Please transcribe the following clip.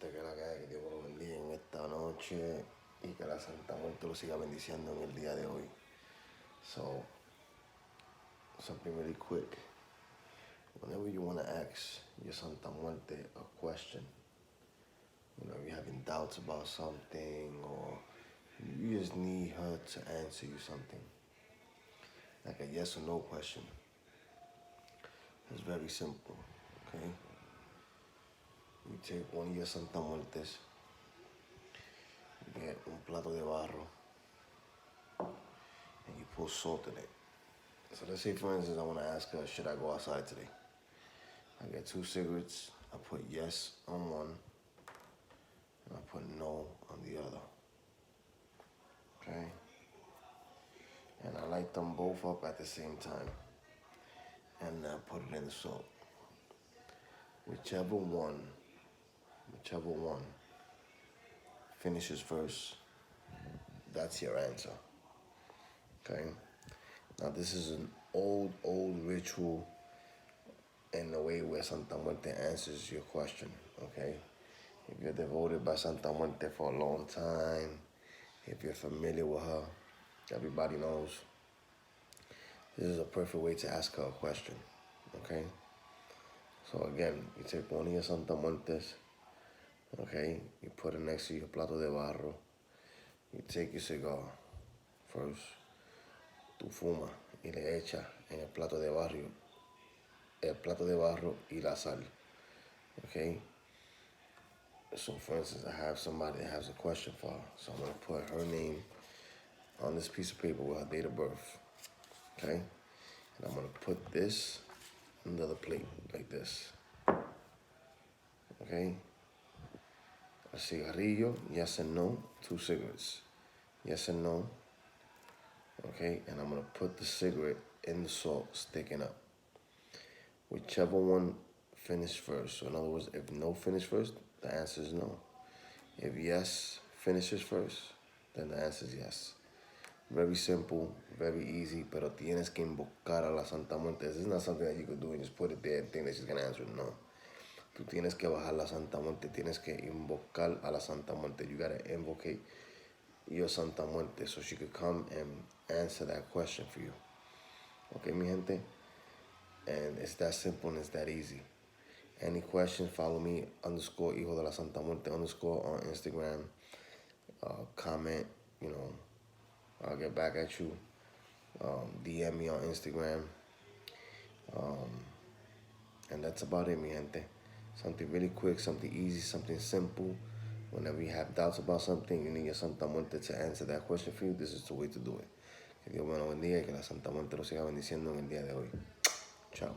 gente, que la que hay, que Dios lo bendiga en esta noche y que la Santa Muerte lo siga bendiciendo en el día de hoy. So, something really quick. Whenever you want to ask your Santa Muerte a question, if you're having doubts about something or you just need her to answer you something, like a yes or no question, it's very simple, okay? You take one of your Santa Muertes, you get un plato de barro, and you put salt in it. So let's say, for instance, I want to ask her, should I go outside today? I get 2 cigarettes, I put yes on one, and I put no on the other, okay? And I light them both up at the same time, and I put it in the salt. Whichever one finishes first, that's your answer, okay? Now this is an old ritual in the way where Santa Muerte answers your question, okay? If you're devoted by Santa Muerte for a long time, if you're familiar with her, everybody knows, this is a perfect way to ask her a question, okay? So again, you take one of your Santa Muertes, okay? You put it next to your plato de barro. You take your cigar first. Tú fuma y le echa en el plato de barro y la sal, okay? So for instance, I have somebody that has a question for her. So I'm gonna put her name on this piece of paper with her date of birth, okay? And I'm gonna put this under the plate like this, okay? A cigarrillo, yes and no, 2 cigarettes, yes and no, okay? And I'm gonna put the cigarette in the salt sticking up. Whichever one finished first. So in other words, if no finished first, the answer is no. If yes finishes first, then the answer is yes. Very simple, very easy, pero tienes que invocar a la Santa Muerte. This is not something that you could do and just put it there and think that she's going to answer. No. Tú tienes que bajar la Santa Muerte. Tienes que invocar a la Santa Muerte. You got to invocate your Santa Muerte so she could come and answer that question for you. Okay, mi gente? And it's that simple and it's that easy. Any questions, follow me, _ Hijo de la Santa Muerte _ on Instagram. Comment, I'll get back at you. DM me on Instagram. And that's about it, mi gente. Something really quick, something easy, something simple. Whenever you have doubts about something, you need your Santa Muerte to answer that question for you, this is the way to do it. Que Dios me lo bendiga y que la Santa Muerte lo siga bendiciendo en el día de hoy. Chao.